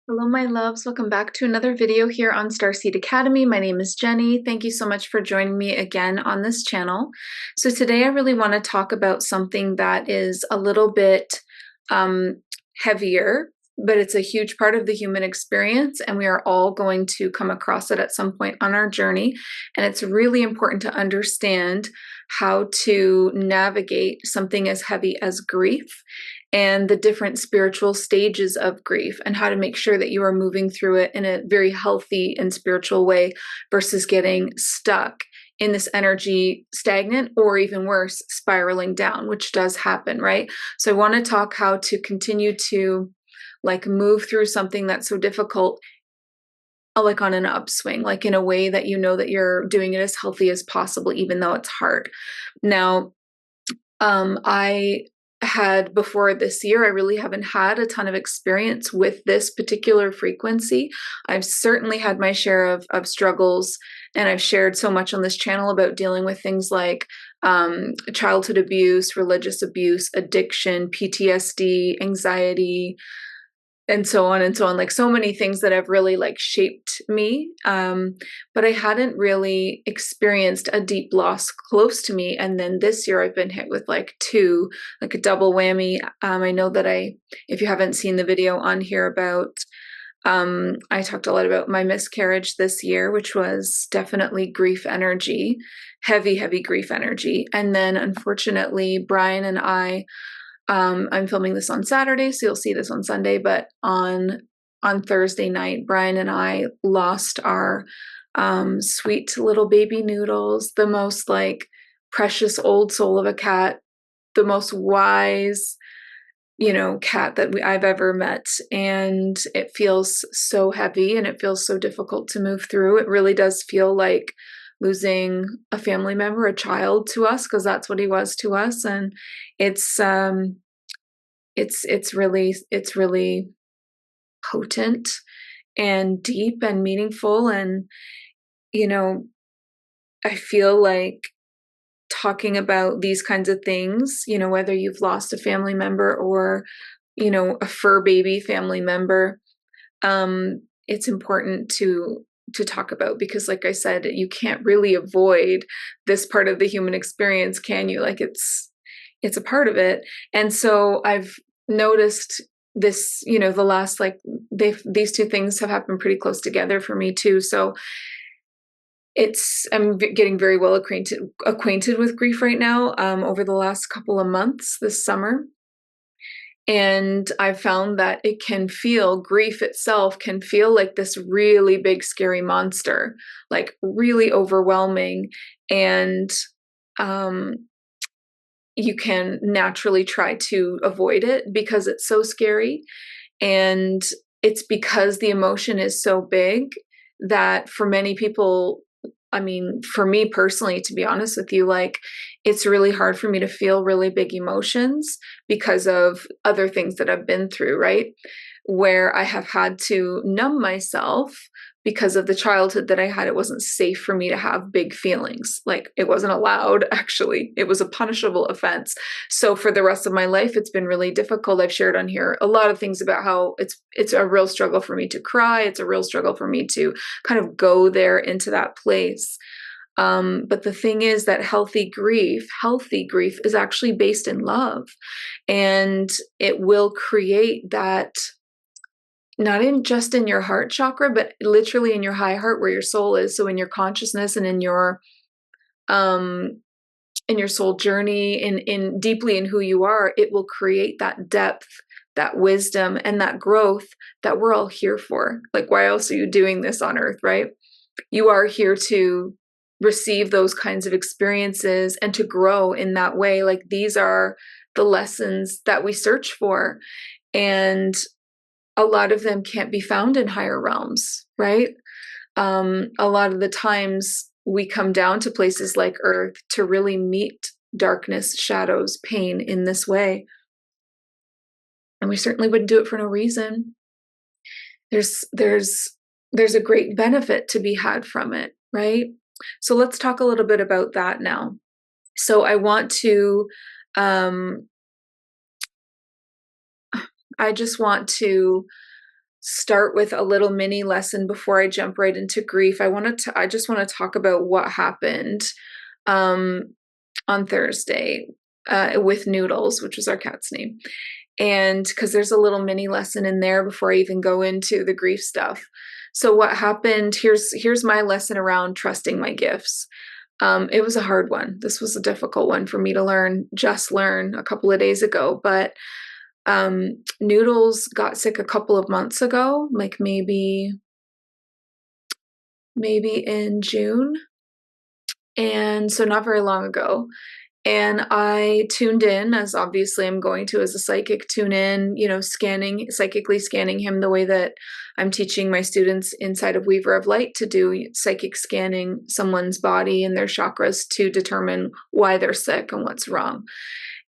Hello, my loves. Welcome back to another video here on Starseed Academy. My name is Jenny. Thank you so much for joining me again on this channel. So today I really want to talk about something that is a little bit heavier, but it's a huge part of the human experience, and we are all going to come across it at some point on our journey. And it's really important to understand how to navigate something as heavy as grief and the different spiritual stages of grief, and how to make sure that you are moving through it in a very healthy and spiritual way versus getting stuck in this energy stagnant, or even worse, spiraling down, which does happen, right? So I want to talk how to continue to move through something that's so difficult, like on an upswing, like in a way that you know that you're doing it as healthy as possible, even though it's hard. Now, I had before this year, I really haven't had a ton of experience with this particular frequency. I've certainly had my share of struggles, and I've shared so much on this channel about dealing with things like childhood abuse, religious abuse, addiction, PTSD, anxiety, and so on and so on, like so many things that have really shaped me. But I hadn't really experienced a deep loss close to me. And then this year I've been hit with two, like a double whammy. I know that if you haven't seen the video on here about, I talked a lot about my miscarriage this year, which was definitely grief energy, heavy, heavy grief energy. And then unfortunately, Brian and I'm filming this on Saturday, so you'll see this on Sunday, but on Thursday night, Brian and I lost our sweet little baby Noodles, the most precious old soul of a cat, the most wise, cat that I've ever met. And it feels so heavy, and it feels so difficult to move through. It really does feel like losing a family member, a child to us, because that's what he was to us. And it's really potent and deep and meaningful. And I feel like talking about these kinds of things, whether you've lost a family member or a fur baby family member, it's important to talk about, because like I said, you can't really avoid this part of the human experience, can you? It's a part of it. And so I've noticed this, the last, these two things have happened pretty close together for me too. So I'm getting very well acquainted with grief right now, over the last couple of months this summer. And I've found that grief itself can feel like this really big, scary monster, like really overwhelming. And you can naturally try to avoid it because it's so scary. And it's because the emotion is so big that for many people, I mean, for me personally, to be honest with you, it's really hard for me to feel really big emotions because of other things that I've been through, right? Where I have had to numb myself because of the childhood that I had. It wasn't safe for me to have big feelings. It wasn't allowed, actually. It was a punishable offense. So for the rest of my life, it's been really difficult. I've shared on here a lot of things about how it's a real struggle for me to cry. It's a real struggle for me to kind of go there into that place. But the thing is that healthy grief is actually based in love, and it will create that, not just in your heart chakra, but literally in your high heart, where your soul is. So in your consciousness and in your soul journey, in deeply in who you are, it will create that depth, that wisdom, and that growth that we're all here for. Why else are you doing this on earth, right? You are here to receive those kinds of experiences and to grow in that way. These are the lessons that we search for. And a lot of them can't be found in higher realms, right? A lot of the times we come down to places like Earth to really meet darkness, shadows, pain in this way. And we certainly wouldn't do it for no reason. There's a great benefit to be had from it, right? So let's talk a little bit about that now. So I just want to start with a little mini lesson before I jump right into grief. I just want to talk about what happened um, on Thursday with Noodles, which was our cat's name. And because there's a little mini lesson in there before I even go into the grief stuff. So what happened, here's my lesson around trusting my gifts. It was a hard one. This was a difficult one for me to learn a couple of days ago. But Noodles got sick a couple of months ago, like maybe in June. And so not very long ago. And I tuned in, as obviously I'm going to as a psychic, tune in, psychically scanning him the way that I'm teaching my students inside of Weaver of Light to do, psychic scanning someone's body and their chakras to determine why they're sick and what's wrong.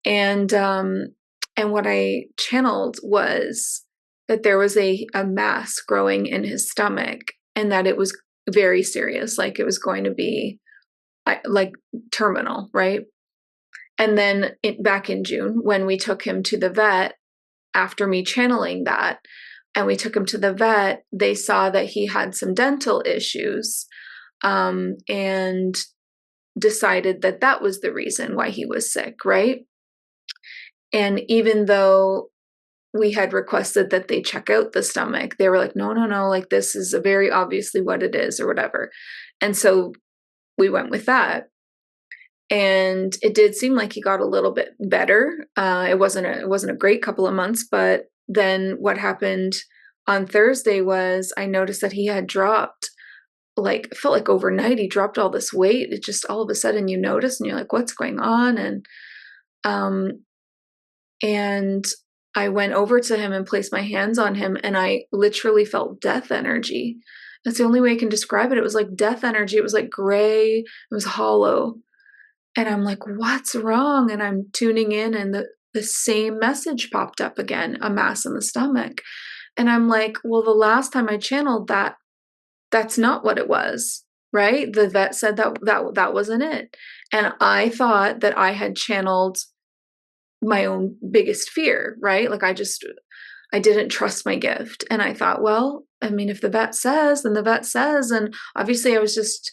And what I channeled was that there was a mass growing in his stomach, and that it was very serious, like it was going to be like terminal, right? And then back in June, when we took him to the vet, after me channeling that, and we took him to the vet, they saw that he had some dental issues, and decided that that was the reason why he was sick, right? And even though we had requested that they check out the stomach, they were like, no, like this is very obviously what it is or whatever. And so we went with that. And it did seem like he got a little bit better. It wasn't a great couple of months, but then what happened on Thursday was I noticed that he had dropped, like, it felt like overnight he dropped all this weight. It just all of a sudden you notice and you're like, what's going on? And I went over to him and placed my hands on him, and I literally felt death energy. That's the only way I can describe it. It was like death energy. It was like gray. It was hollow. And I'm like, what's wrong? And I'm tuning in, and the same message popped up again, a mass in the stomach. And I'm like, well, the last time I channeled that, that's not what it was, right? The vet said that wasn't it. And I thought that I had channeled my own biggest fear, right? Like I didn't trust my gift. And I thought, well, I mean, if the vet says, then the vet says. And obviously I was just,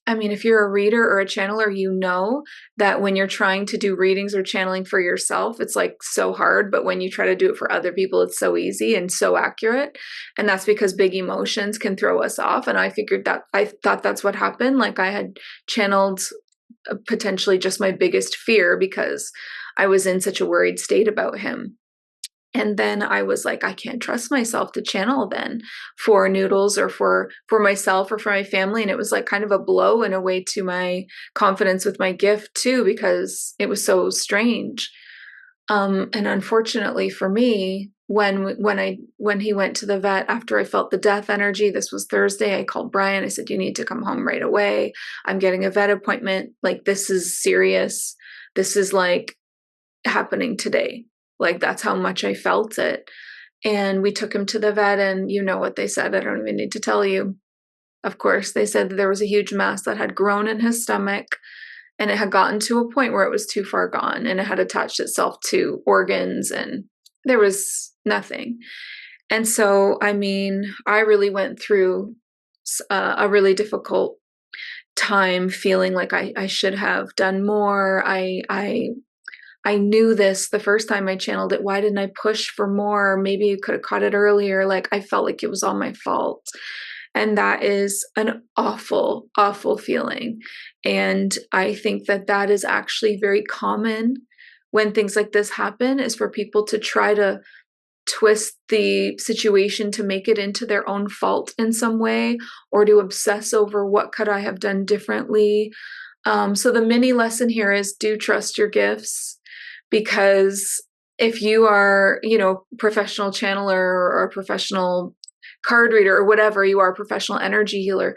if you're a reader or a channeler, you know that when you're trying to do readings or channeling for yourself, it's like so hard. But when you try to do it for other people, it's so easy and so accurate. And that's because big emotions can throw us off. And I thought that's what happened. Like I had channeled potentially just my biggest fear because I was in such a worried state about him. And then I was like, I can't trust myself to channel then for Noodles or for myself or for my family. And it was like kind of a blow in a way to my confidence with my gift too, because it was so strange. And unfortunately for me, when he went to the vet after I felt the death energy, this was Thursday, I called Brian. I said, you need to come home right away. I'm getting a vet appointment. Like, this is serious. This is like happening today. Like, that's how much I felt it. And we took him to the vet, and you know what they said. I don't even need to tell you. Of course, they said that there was a huge mass that had grown in his stomach, and it had gotten to a point where it was too far gone, and it had attached itself to organs, and there was nothing. And so, I really went through a really difficult time feeling like I should have done more. I knew this the first time I channeled it. Why didn't I push for more? Maybe you could have caught it earlier. Like, I felt like it was all my fault. And that is an awful, awful feeling. And I think that is actually very common when things like this happen, is for people to try to twist the situation to make it into their own fault in some way, or to obsess over what could I have done differently. So the mini lesson here is, do trust your gifts. Because if you are, professional channeler or a professional card reader or whatever, you are a professional energy healer,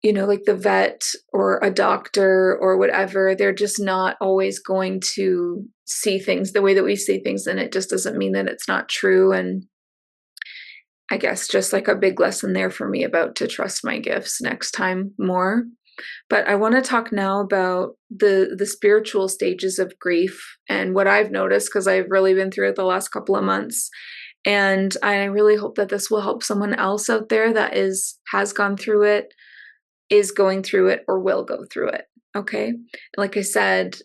like the vet or a doctor or whatever, they're just not always going to see things the way that we see things. And it just doesn't mean that it's not true. And I guess just like a big lesson there for me about to trust my gifts next time more. But I want to talk now about the spiritual stages of grief and what I've noticed, because I've really been through it the last couple of months. And I really hope that this will help someone else out there that has gone through it, is going through it, or will go through it. Okay. Like I said,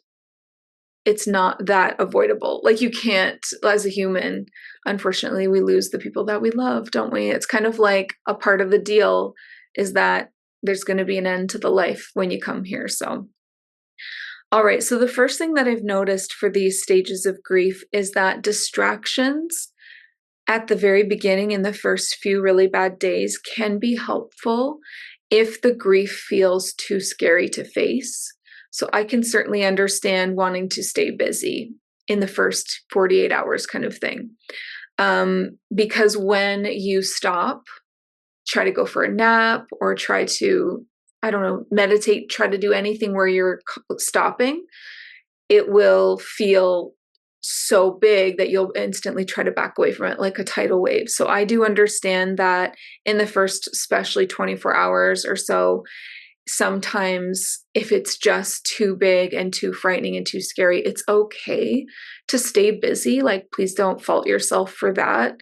it's not that avoidable. Like, you can't, as a human, unfortunately, we lose the people that we love, don't we? It's kind of like a part of the deal is that there's going to be an end to the life when you come here. So, all right. So the first thing that I've noticed for these stages of grief is that distractions at the very beginning, in the first few really bad days, can be helpful if the grief feels too scary to face. So I can certainly understand wanting to stay busy in the first 48 hours kind of thing. Because when you stop, try to go for a nap or try to, I don't know, meditate, try to do anything where you're stopping, it will feel so big that you'll instantly try to back away from it like a tidal wave. So I do understand that in the first, especially 24 hours or so, sometimes if it's just too big and too frightening and too scary, it's okay to stay busy. Like, please don't fault yourself for that.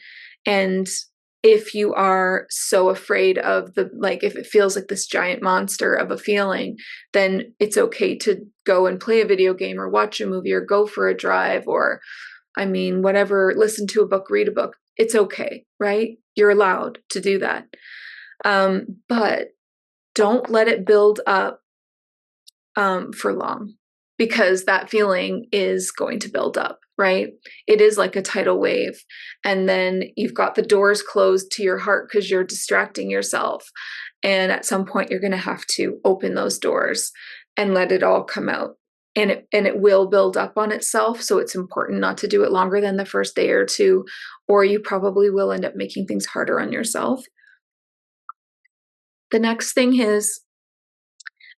And if you are so afraid of if it feels like this giant monster of a feeling, then it's okay to go and play a video game or watch a movie or go for a drive or, whatever, listen to a book, read a book. It's okay, right? You're allowed to do that. But don't let it build up for long, because that feeling is going to build up, right? It is like a tidal wave. And then you've got the doors closed to your heart because you're distracting yourself. And at some point, you're going to have to open those doors and let it all come out. And it will build up on itself. So it's important not to do it longer than the first day or two, or you probably will end up making things harder on yourself. The next thing is,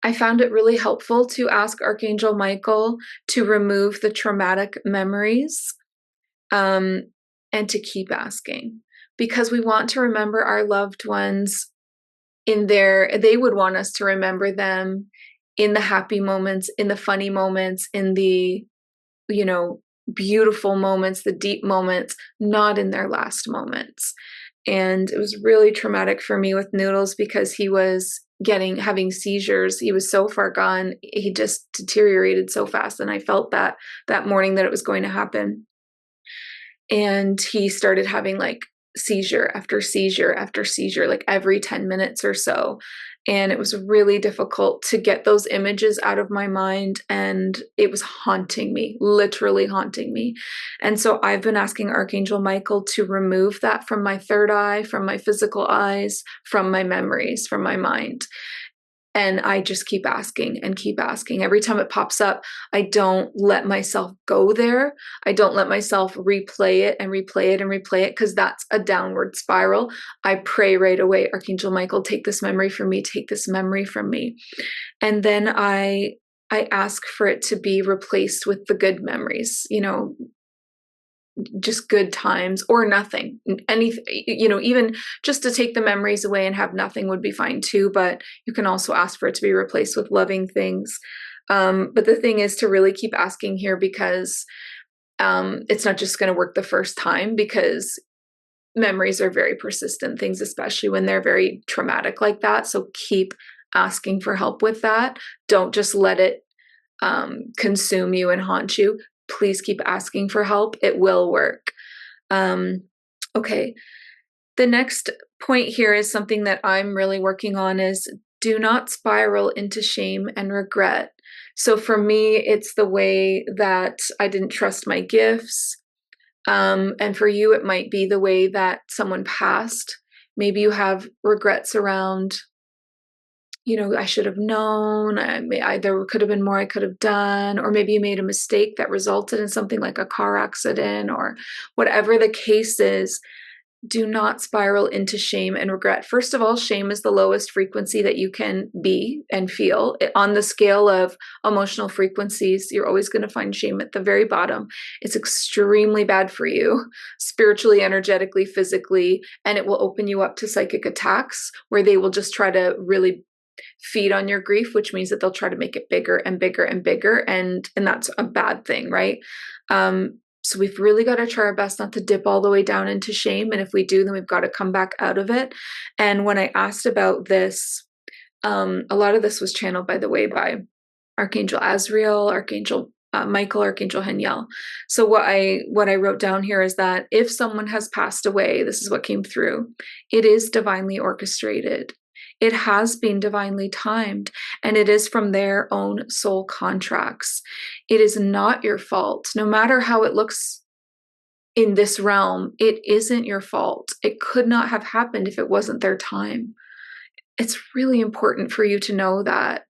I found it really helpful to ask Archangel Michael to remove the traumatic memories, and to keep asking, because we want to remember our loved ones they would want us to remember them in the happy moments, in the funny moments, in the, beautiful moments, the deep moments, not in their last moments. And it was really traumatic for me with Noodles because he was having seizures. He was so far gone. He just deteriorated so fast. And I felt that morning that it was going to happen. And he started having like seizure after seizure after seizure, like every 10 minutes or so. And it was really difficult to get those images out of my mind. And it was haunting me, literally haunting me. And so I've been asking Archangel Michael to remove that from my third eye, from my physical eyes, from my memories, from my mind. And I just keep asking and keep asking. Every time it pops up, I don't let myself go there. I don't let myself replay it and replay it and replay it, because that's a downward spiral. I pray right away, Archangel Michael, take this memory from me, take this memory from me. And then I ask for it to be replaced with the good memories, just good times or nothing. Anything, even just to take the memories away and have nothing would be fine too, but you can also ask for it to be replaced with loving things. But the thing is to really keep asking here, because it's not just going to work the first time, because memories are very persistent things, especially when they're very traumatic like that. So keep asking for help with that. Don't just let it consume you and haunt you. Please keep asking for help. It will work. Okay. The next point here is something that I'm really working on, is do not spiral into shame and regret. So for me, it's the way that I didn't trust my gifts. And for you, it might be the way that someone passed. Maybe you have regrets around, I should have known, there could have been more I could have done, or maybe you made a mistake that resulted in something like a car accident, or whatever the case is. Do not spiral into shame and regret. First of all, shame is the lowest frequency that you can be and feel. On the scale of emotional frequencies, you're always going to find shame at the very bottom. It's extremely bad for you, spiritually, energetically, physically, and it will open you up to psychic attacks where they will just try to really feed on your grief, which means that they'll try to make it bigger and bigger and bigger. And that's a bad thing, right? So we've really got to try our best not to dip all the way down into shame. And if we do, then we've got to come back out of it. And when I asked about this, a lot of this was channeled, by the way, by Archangel Azrael, Archangel Michael, Archangel Haniel. So what I wrote down here is that if someone has passed away, this is what came through. It is divinely orchestrated. It has been divinely timed, and it is from their own soul contracts. It is not your fault. No matter how it looks in this realm, it isn't your fault. It could not have happened if it wasn't their time. It's really important for you to know that.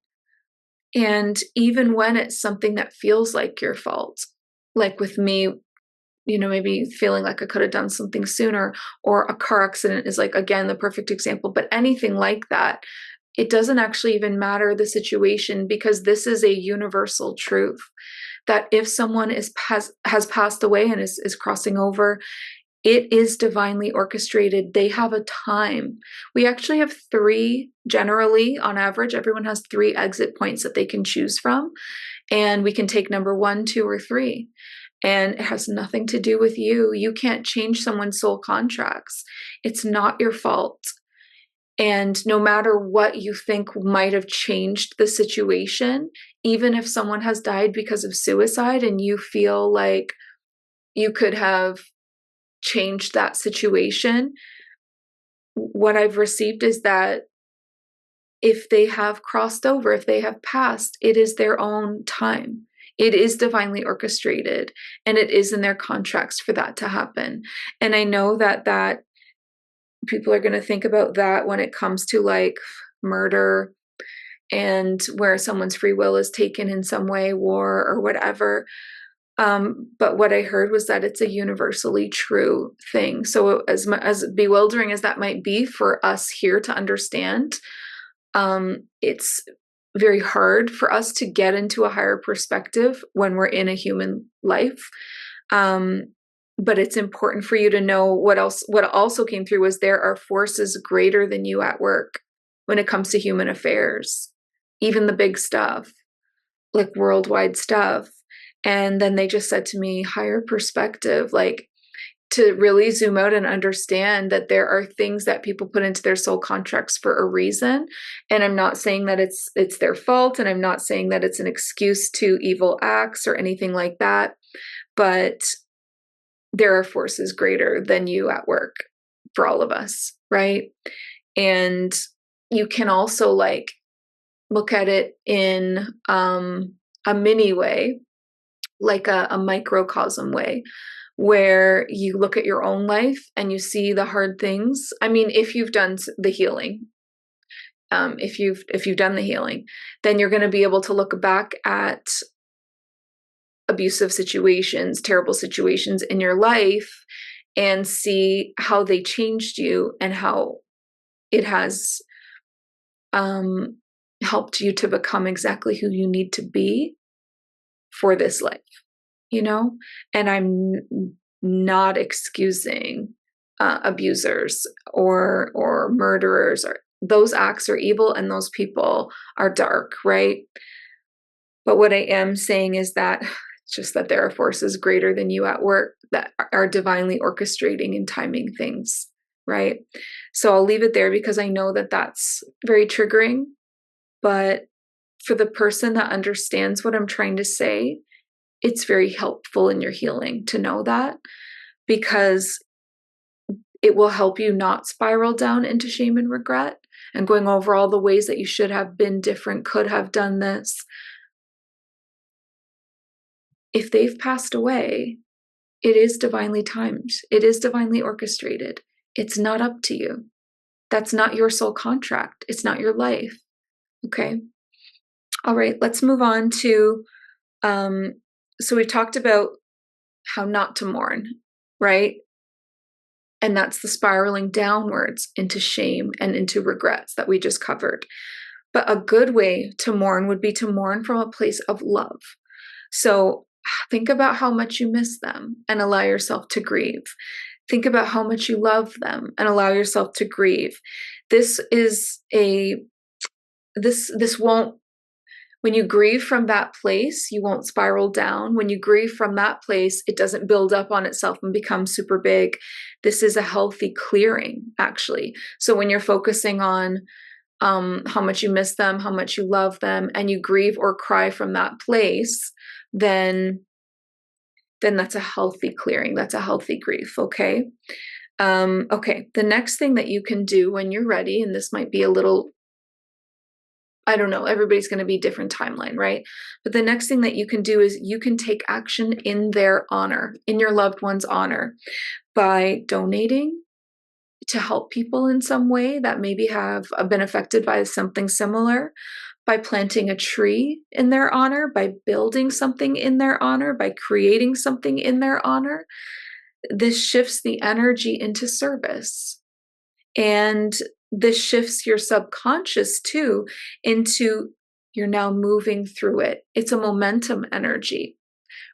And even when it's something that feels like your fault, like with me, maybe feeling like I could have done something sooner, or a car accident is like, again, the perfect example, but anything like that, it doesn't actually even matter the situation, because this is a universal truth that if someone has passed away and is crossing over, it is divinely orchestrated. They have a time. We actually have 3, generally, on average, everyone has 3 exit points that they can choose from. And we can take number 1, 2, or 3. And it has nothing to do with you. You can't change someone's soul contracts. It's not your fault. And no matter what you think might have changed the situation, even if someone has died because of suicide and you feel like you could have changed that situation, what I've received is that if they have crossed over, if they have passed, it is their own time. It is divinely orchestrated, and it is in their contracts for that to happen. And I know that people are going to think about that when it comes to like murder and where someone's free will is taken in some way, war or whatever. But what I heard was that it's a universally true thing. So as bewildering as that might be for us here to understand, it's very hard for us to get into a higher perspective when we're in a human life. But it's important for you to know what also came through was there are forces greater than you at work when it comes to human affairs, even the big stuff, like worldwide stuff. And then they just said to me, higher perspective, like to really zoom out and understand that there are things that people put into their soul contracts for a reason. And I'm not saying that it's their fault, and I'm not saying that it's an excuse to evil acts or anything like that, but there are forces greater than you at work for all of us, right? And you can also like look at it in a mini way, like a microcosm way, where you look at your own life and you see the hard things. I mean, if you've done the healing, if you've done the healing, then you're going to be able to look back at abusive situations, terrible situations in your life, and see how they changed you and how it has helped you to become exactly who you need to be for this life, And I'm not excusing abusers or murderers, or those acts are evil and those people are dark, right? But what I am saying is that it's just that there are forces greater than you at work that are divinely orchestrating and timing things, right? So I'll leave it there because I know that that's very triggering. But for the person that understands what I'm trying to say, it's very helpful in your healing to know that, because it will help you not spiral down into shame and regret and going over all the ways that you should have been different, could have done this. If they've passed away, it is divinely timed. It is divinely orchestrated. It's not up to you. That's not your soul contract. It's not your life. Okay. All right. Let's move on to, so we talked about how not to mourn, right? And that's the spiraling downwards into shame and into regrets that we just covered. But a good way to mourn would be to mourn from a place of love. So think about how much you miss them and allow yourself to grieve. Think about how much you love them and allow yourself to grieve. This won't, When you grieve from that place, you won't spiral down. When you grieve from that place, it doesn't build up on itself and become super big. This is a healthy clearing, actually. So when you're focusing on how much you miss them, how much you love them, and you grieve or cry from that place, then that's a healthy clearing. That's a healthy grief. Okay. Okay. The next thing that you can do when you're ready, and this might be a little, I don't know, everybody's going to be different timeline, right? But the next thing that you can do is you can take action in their honor, in your loved one's honor, by donating to help people in some way that maybe have been affected by something similar, by planting a tree in their honor, by building something in their honor, by creating something in their honor. This shifts the energy into service. And this shifts your subconscious too into you're now moving through it. It's a momentum energy,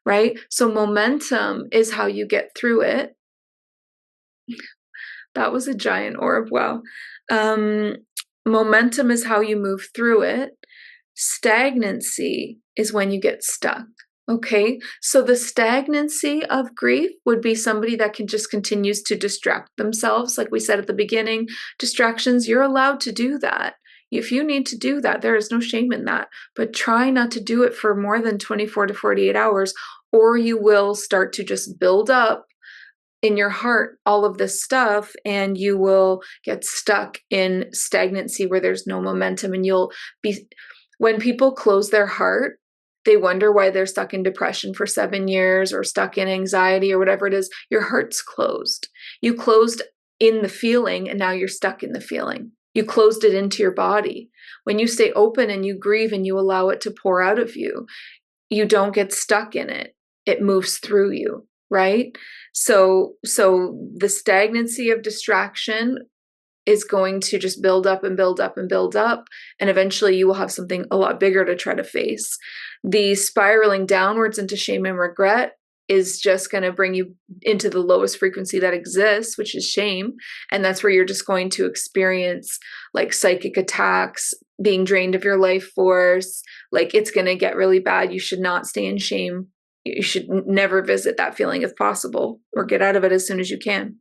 right? So momentum is how you get through it. That was a giant orb. Wow. Momentum is how you move through it. Stagnancy is when you get stuck. Okay, so the stagnancy of grief would be somebody that can just continues to distract themselves. Like we said at the beginning, distractions, you're allowed to do that. If you need to do that, there is no shame in that. But try not to do it for more than 24 to 48 hours, or you will start to just build up in your heart all of this stuff, and you will get stuck in stagnancy where there's no momentum. And you'll be, when people close their heart, they wonder why they're stuck in depression for 7 years or stuck in anxiety or whatever it is. Your heart's closed. You closed in the feeling, and now you're stuck in the feeling. You closed it into your body. When you stay open and you grieve and you allow it to pour out of you, you don't get stuck in it. It moves through you, right? So the stagnancy of distraction is going to just build up and build up and build up, and eventually you will have something a lot bigger to try to face. The spiraling downwards into shame and regret is just going to bring you into the lowest frequency that exists, which is shame. And that's where you're just going to experience like psychic attacks, being drained of your life force. Like it's going to get really bad. You should not stay in shame. You should never visit that feeling if possible, or get out of it as soon as you can.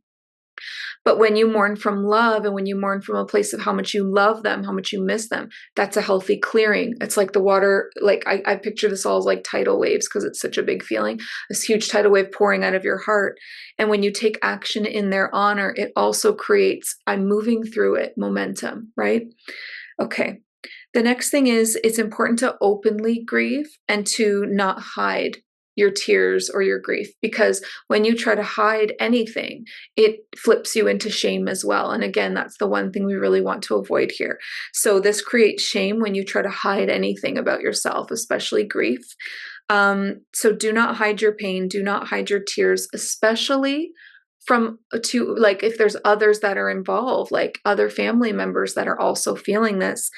But when you mourn from love, and when you mourn from a place of how much you love them, how much you miss them, that's a healthy clearing. It's like the water, like I picture this all as like tidal waves, because it's such a big feeling, this huge tidal wave pouring out of your heart. And when you take action in their honor, it also creates, I'm moving through it, momentum, right? Okay. The next thing is it's important to openly grieve and to not hide your tears or your grief, because when you try to hide anything, it flips you into shame as well. And again, that's the one thing we really want to avoid here. So this creates shame when you try to hide anything about yourself, especially grief. So do not hide your pain, do not hide your tears, especially like if there's others that are involved, like other family members that are also feeling this.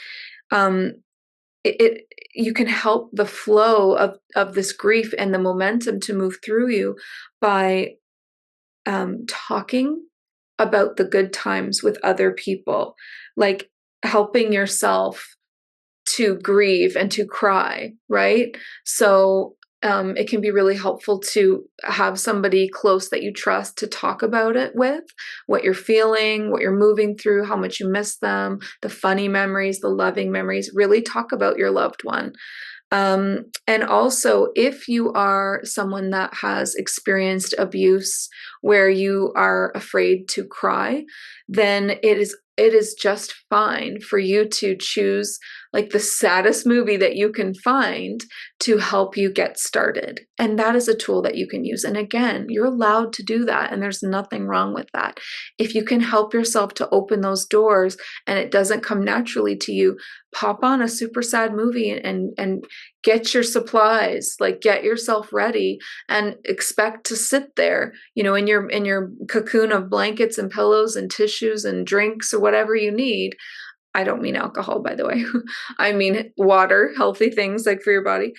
You can help the flow of this grief and the momentum to move through you by talking about the good times with other people, like helping yourself to grieve and to cry, right? So it can be really helpful to have somebody close that you trust to talk about it with, what you're feeling, what you're moving through, how much you miss them, the funny memories, the loving memories. Really talk about your loved one. And also, if you are someone that has experienced abuse where you are afraid to cry, then it is just fine for you to choose like the saddest movie that you can find to help you get started. And that is a tool that you can use. And again, you're allowed to do that, and there's nothing wrong with that. If you can help yourself to open those doors and it doesn't come naturally to you, pop on a super sad movie and get your supplies, like get yourself ready and expect to sit there, in your cocoon of blankets and pillows and tissues and drinks or whatever you need. I don't mean alcohol, by the way. I mean water, healthy things like for your body.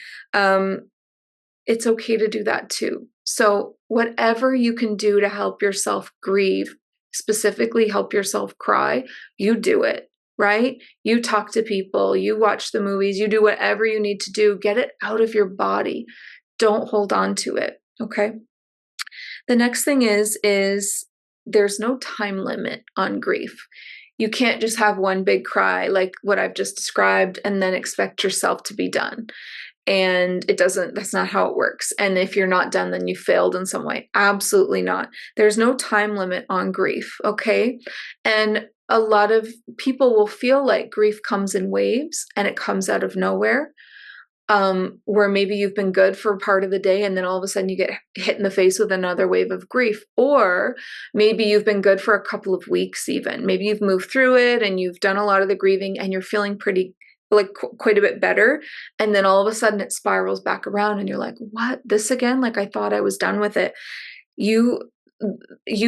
It's okay to do that too. So whatever you can do to help yourself grieve, specifically help yourself cry, you do it. right? You talk to people, you watch the movies, you do whatever you need to do, get it out of your body. Don't hold on to it, okay? The next thing is there's no time limit on grief. You can't just have one big cry like what I've just described and then expect yourself to be done. And that's not how it works. And if you're not done, then you failed in some way. Absolutely not. There's no time limit on grief, okay? And a lot of people will feel like grief comes in waves and it comes out of nowhere, where maybe you've been good for part of the day and then all of a sudden you get hit in the face with another wave of grief. Or maybe you've been good for a couple of weeks even. Maybe you've moved through it and you've done a lot of the grieving and you're feeling pretty like quite a bit better, and then all of a sudden it spirals back around and you're like, what, this again? Like, I thought I was done with it. You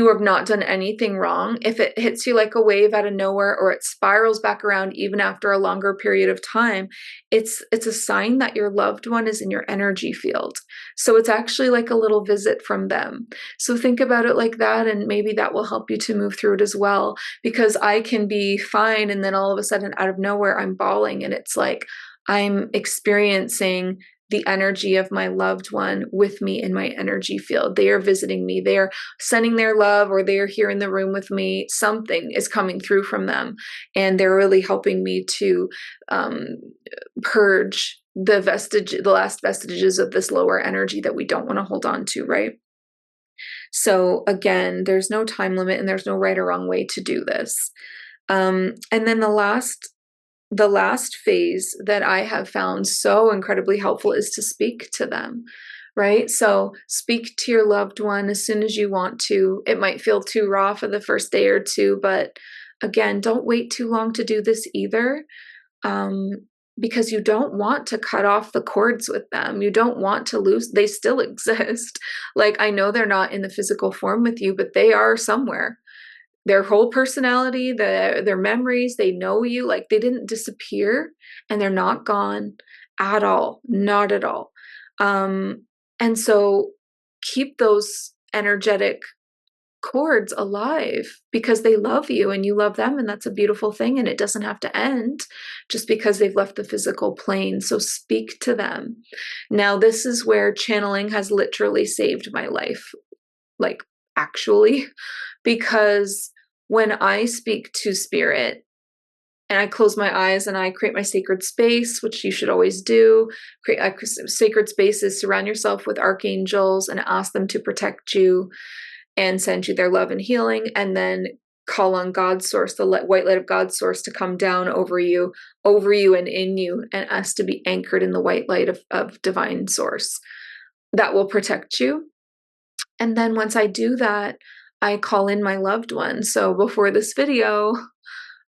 have not done anything wrong. If it hits you like a wave out of nowhere or it spirals back around even after a longer period of time, it's a sign that your loved one is in your energy field. So it's actually like a little visit from them. So think about it like that, and maybe that will help you to move through it as well, because I can be fine and then all of a sudden out of nowhere I'm bawling, and it's like I'm experiencing the energy of my loved one with me in my energy field. They are visiting me. They are sending their love, or they are here in the room with me. Something is coming through from them, and they're really helping me to purge the last vestiges of this lower energy that we don't want to hold on to, right? So again, there's no time limit and there's no right or wrong way to do this. And then the last phase that I have found so incredibly helpful is to speak to them, right? So speak to your loved one as soon as you want to. It might feel too raw for the first day or two, but again, don't wait too long to do this either, because you don't want to cut off the cords with them. You don't want to lose. They still exist. Like, I know they're not in the physical form with you, but they are somewhere. Their whole personality, their memories, they know you. Like, they didn't disappear and they're not gone at all, not at all. And so keep those energetic cords alive because they love you and you love them, and that's a beautiful thing, and it doesn't have to end just because they've left the physical plane. So speak to them. Now, this is where channeling has literally saved my life, like, actually, because when I speak to spirit and I close my eyes and I create my sacred space, which you should always do, create sacred spaces, surround yourself with archangels and ask them to protect you and send you their love and healing, and then call on God's source, the white light of God's source, to come down over you and in you, and us to be anchored in the white light of divine source that will protect you. And then once I do that, I call in my loved one. So before this video,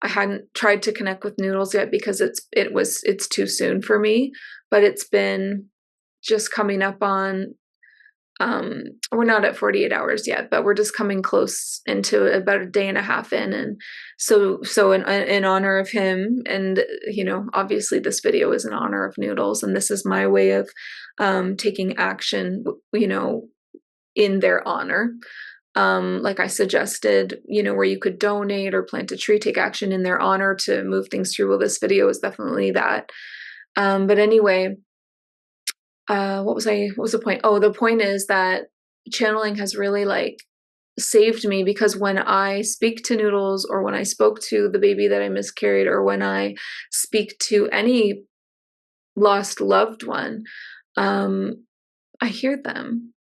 I hadn't tried to connect with Noodles yet because it's too soon for me, but it's been just coming up on, we're not at 48 hours yet, but we're just coming close into about a day and a half in. And so in honor of him, and, obviously this video is in honor of Noodles, and this is my way of taking action, in their honor. Like I suggested, where you could donate or plant a tree, take action in their honor to move things through. Well, this video is definitely that. But anyway, what was the point? Oh, the point is that channeling has really saved me, because when I speak to Noodles, or when I spoke to the baby that I miscarried, or when I speak to any lost loved one, I hear them,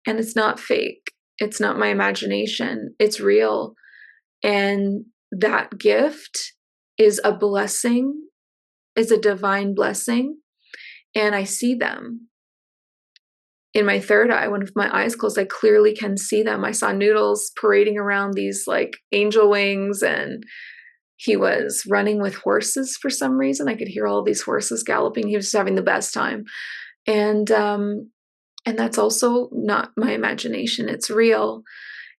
and it's not fake. It's not my imagination. It's real. And that gift is a blessing, is a divine blessing. And I see them in my third eye. When with my eyes closed, I clearly can see them. I saw Noodles parading around these angel wings, and he was running with horses for some reason. I could hear all these horses galloping. He was just having the best time. And that's also not my imagination. It's real.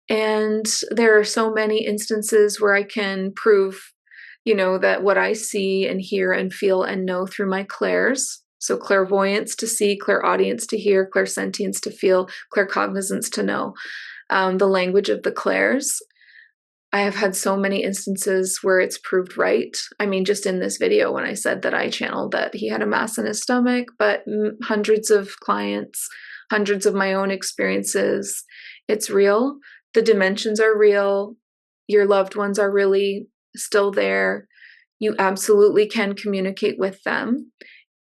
And there are so many instances where I can prove, that what I see and hear and feel and know through my clairs. So clairvoyance to see, clairaudience to hear, clairsentience to feel, claircognizance to know, the language of the clairs. I have had so many instances where it's proved right. I mean, just in this video when I said that I channeled that he had a mass in his stomach, but hundreds of clients, hundreds of my own experiences, it's real. The dimensions are real. Your loved ones are really still there. You absolutely can communicate with them.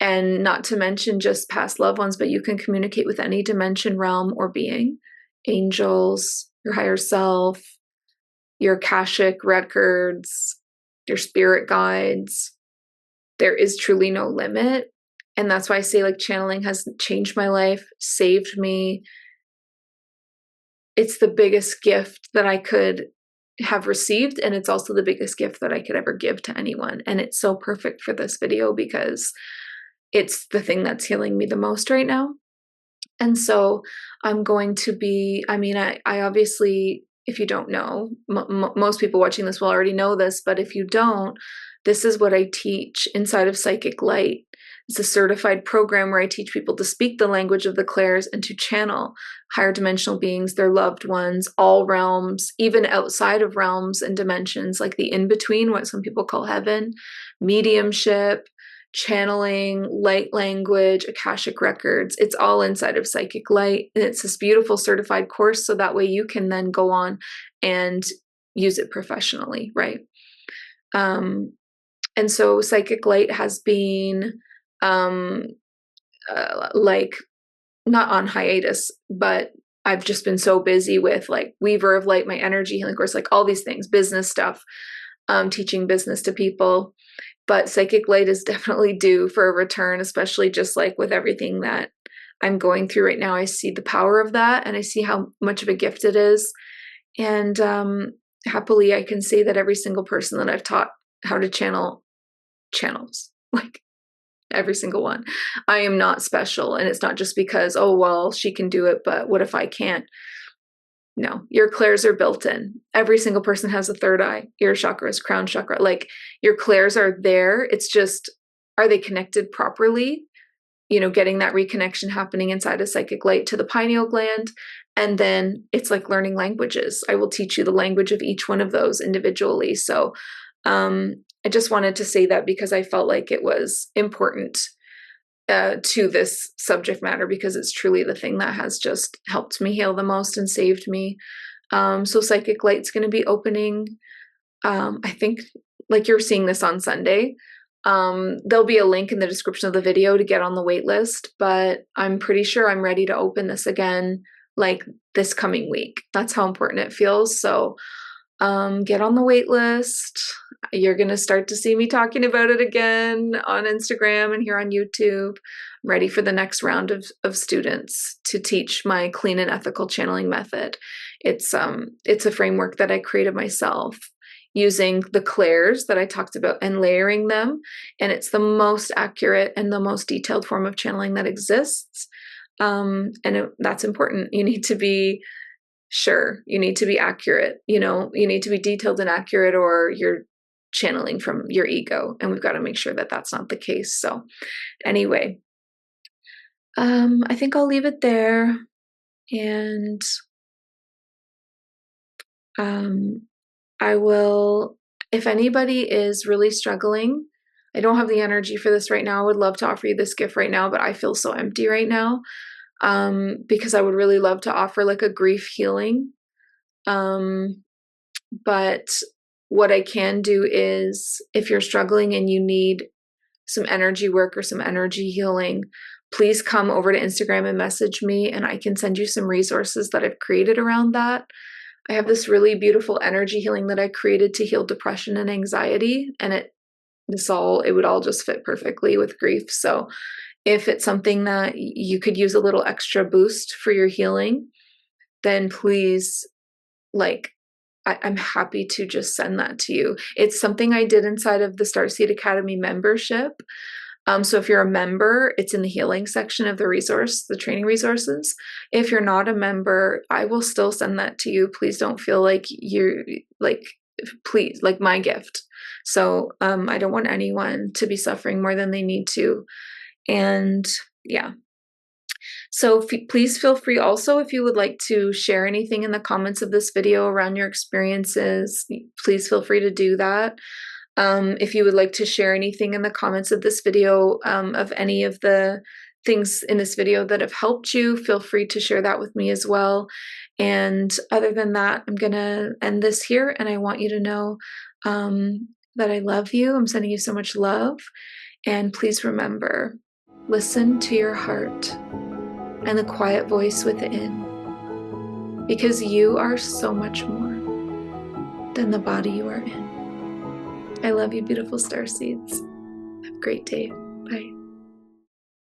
And not to mention just past loved ones, but you can communicate with any dimension, realm, or being. Angels, your higher self, your Akashic records, your spirit guides. There is truly no limit. And that's why I say, like, channeling has changed my life, saved me. It's the biggest gift that I could have received, and it's also the biggest gift that I could ever give to anyone. And it's so perfect for this video because it's the thing that's healing me the most right now. And so I'm going to be, I mean, I obviously, if you don't know, most people watching this will already know this, but if you don't, this is what I teach inside of Psychic Light. It's a certified program where I teach people to speak the language of the clairs and to channel higher dimensional beings, their loved ones, all realms, even outside of realms and dimensions, like the in-between, what some people call heaven, mediumship, channeling, light language, Akashic records. It's all inside of Psychic Light. And it's this beautiful certified course. So that way you can then go on and use it professionally, right? And so Psychic Light has been like not on hiatus, but I've just been so busy with like Weaver of Light, my energy healing course, like all these things, business stuff, teaching business to people. But Psychic Light is definitely due for a return, especially just like with everything that I'm going through right now. I see the power of that and I see how much of a gift it is. And happily, I can say that every single person that I've taught how to channel channels, like every single one. I am not special. And it's not just because, oh, well, she can do it, but what if I can't? No, your clairs are built in. Every single person has a third eye, ear chakras, crown chakra. Like your clairs are there. It's just, are they connected properly? You know, getting that reconnection happening inside of Psychic Light to the pineal gland. And then it's like learning languages. I will teach you the language of each one of those individually. So I just wanted to say that because I felt like it was important to this subject matter because it's truly the thing that has just helped me heal the most and saved me. So Psychic Light's going to be opening, I think, like you're seeing this on Sunday. There'll be a link in the description of the video to get on the wait list, but I'm pretty sure I'm ready to open this again like this coming week. That's how important it feels. So get on the wait list. You're going to start to see me talking about it again on Instagram and here on YouTube. I'm ready for the next round of students to teach my clean and ethical channeling method. It's a framework that I created myself using the clairs that I talked about and layering them. And it's the most accurate and the most detailed form of channeling that exists. That's important. You need to be sure, you need to be accurate, you know, you need to be detailed and accurate or you're channeling from your ego. And we've got to make sure that that's not the case. So anyway, I think I'll leave it there. And I will, if anybody is really struggling, I don't have the energy for this right now. I would love to offer you this gift right now, but I feel so empty right now. Because I would really love to offer like a grief healing. But what I can do is if you're struggling and you need some energy work or some energy healing, please come over to Instagram and message me and I can send you some resources that I've created around that. I have this really beautiful energy healing that I created to heal depression and anxiety, and it would all just fit perfectly with grief. So if it's something that you could use a little extra boost for your healing, then please, like, I'm happy to just send that to you. It's something I did inside of the Starseed Academy membership. So if you're a member, it's in the healing section of the training resources. If you're not a member, I will still send that to you. Please don't feel like please, like my gift. So I don't want anyone to be suffering more than they need to. And yeah. So please feel free also, if you would like to share anything in the comments of this video around your experiences, please feel free to do that. If you would like to share anything in the comments of this video, of any of the things in this video that have helped you, feel free to share that with me as well. And other than that, I'm gonna end this here, and I want you to know that I love you. I'm sending you so much love. And please remember, listen to your heart and the quiet voice within, because you are so much more than the body you are in. I love you, beautiful star seeds. Have a great day. Bye.